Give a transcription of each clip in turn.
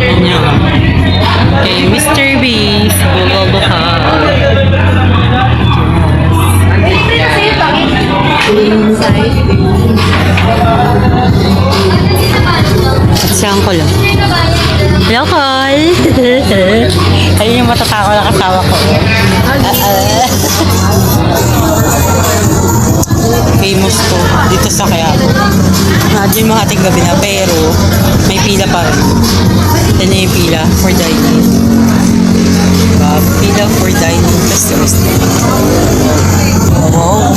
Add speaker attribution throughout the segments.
Speaker 1: Yan. Okay, Mr. Beast. Bukal-bukal. Saan ko lang? Hello, Col! Ayun yung matatako na kasawa ko. Famous to dito sa Quiapo. Imagine mo hating gabi na pero may pila pa rin. Yan yung pila for dining. Diba? Pila for dining customers. Wow!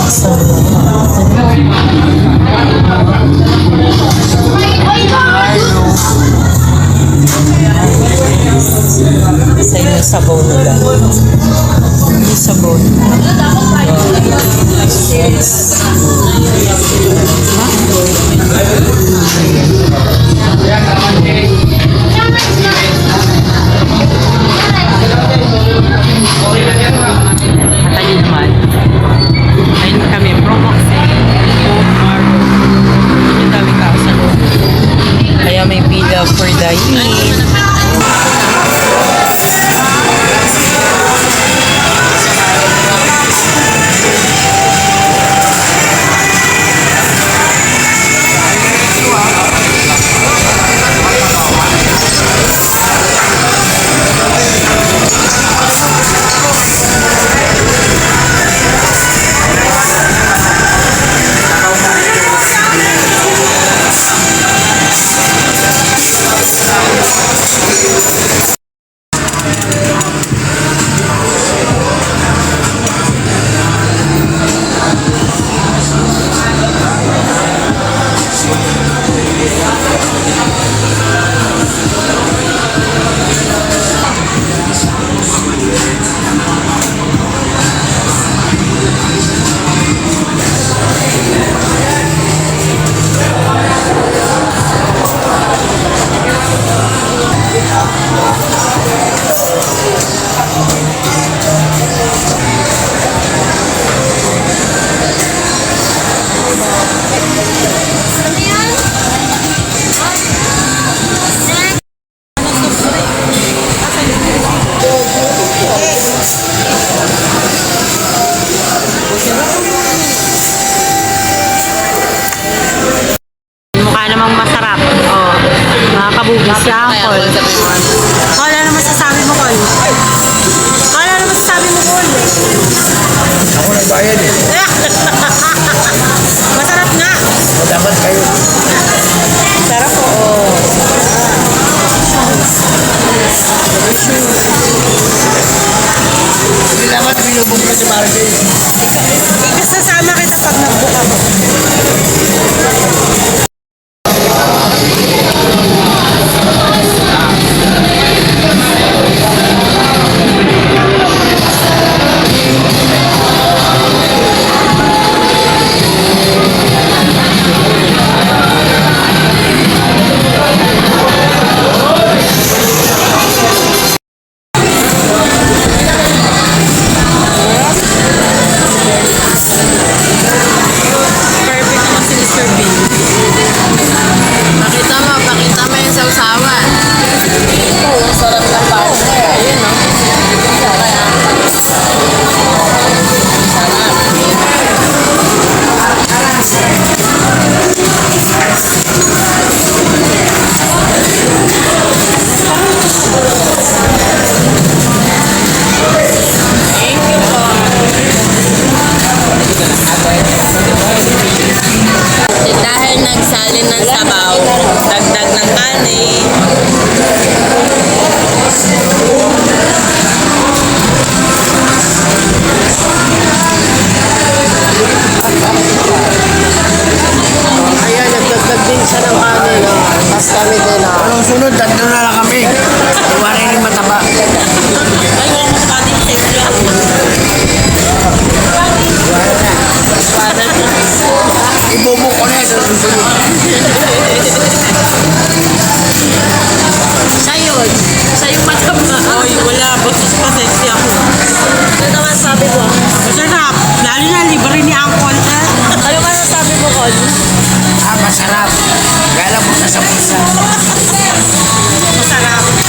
Speaker 1: Sa inyo sabaw nila. Yung sabaw nila. Yes. Matali naman. Ayun kami, Promox. Yung dami ka sa loob. Kaya may pila for dining. Namang masarap. Oh, mga kabugis lang, Col. Col, ano masasabi mo, Col? Col, ano masasabi mo, Col?
Speaker 2: Ako nagbayad eh.
Speaker 1: Masarap nga.
Speaker 2: O dapat kayo.
Speaker 1: Sarap po.
Speaker 2: Hindi dapat binubog ka si Marjorie.
Speaker 1: Gusto sama kita pag nagbuka mo.
Speaker 2: Sunod, tatlo na lang kami. Iwanan yung mataba.
Speaker 1: Ay, wala na sa ating safety.
Speaker 2: Ibubo ko na sa susunod.
Speaker 1: Sayod. Sayong mataba. Oy, wala. Buksos pa sexy ako. Ano naman sabi mo? Masarap. Lalo na libre ni Angkol. Ano ba sabi mo, Col?
Speaker 2: Masarap. Kaya lang po sa pusa.
Speaker 1: Masarap.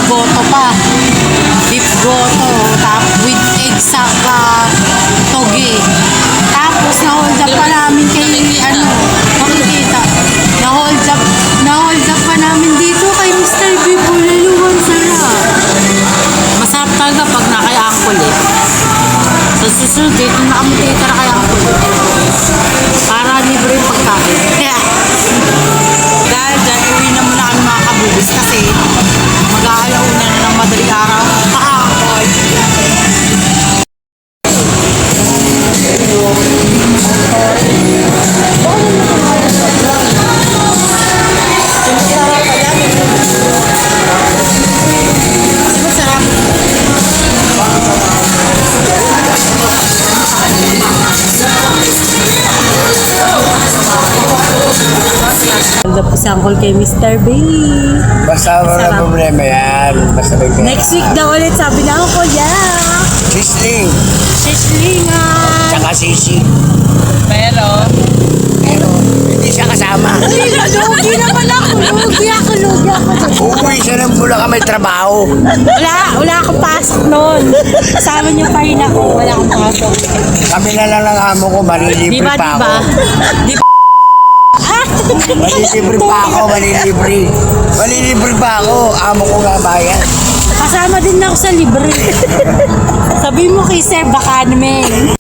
Speaker 1: goto pa. Beef goto. Tapos with egg saka toge. Tapos na-hold up pa namin kay makikita. Na-hold up pa namin dito kay Mr. B. Bululuan sarap. Masarap talaga pag nakaya-angkol eh. Sa susunod dito na kami titira kay angkol. Para libre yung pagkain. Dahil dyan, uwi na muna kami mga kabubis kasi mag-aalauna na ng madaling araw. Pakakakol. Ganda po sa angkol kay Mr. B.
Speaker 2: Basta wala
Speaker 1: Sarap.
Speaker 2: problema yan. Basta may pera.
Speaker 1: Next week daw ulit sabi na ako, yeah.
Speaker 2: Sisling.
Speaker 1: Sislingan.
Speaker 2: Tsaka sisig.
Speaker 1: Pero
Speaker 2: Hindi siya kasama.
Speaker 1: lugi naman ako. Lugi ako.
Speaker 2: Uuwi siya ng Bulacan, may trabaho.
Speaker 1: Wala akong pasok noon. Kasama niyo pa rin ako. Wala akong pasok.
Speaker 2: Kami na lang ng amo ko, malilibre
Speaker 1: Diba,
Speaker 2: pa ako.
Speaker 1: diba?
Speaker 2: Malilibre pa ako, malilibre. Malilibre pa ako, amo ko nga bayan.
Speaker 1: Kasama din ako sa libre. Sabi mo kay Sir, baka naman.